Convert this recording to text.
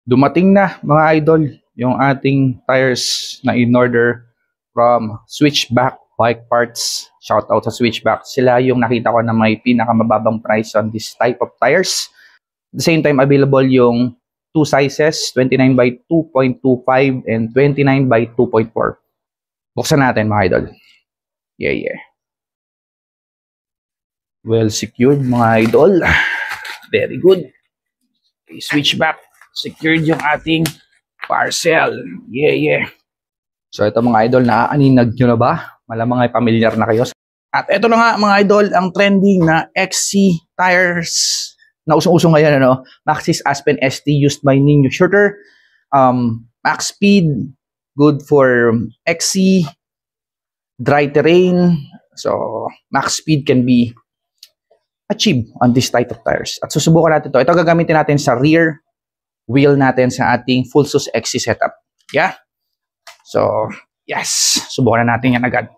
Dumating na mga idol yung ating tires na in-order from Switchback Bike Parts. Shout out sa Switchback. Sila yung nakita ko na may pinakamababang price on this type of tires. At the same time, available yung two sizes, 29 by 2.25 and 29 by 2.4. Buksan natin mga idol. Yeah. Well secured mga idol. Very good. Okay, Switchback. Secured yung ating parcel. Yeah. So ito mga idol, naaaninag nyo na ba? Malamang ay familiar na kayo. At ito na nga mga idol, ang trending na XC tires na usong-usong ngayon, ano? Maxxis Aspen ST used by Nino Shooter. Max speed, good for XC, dry terrain. So max speed can be achieved on this type of tires. At susubukan natin to. Ito gagamitin natin sa rear wheel natin sa ating full sus XC setup. Yeah? So, yes. Subukan na natin yan agad.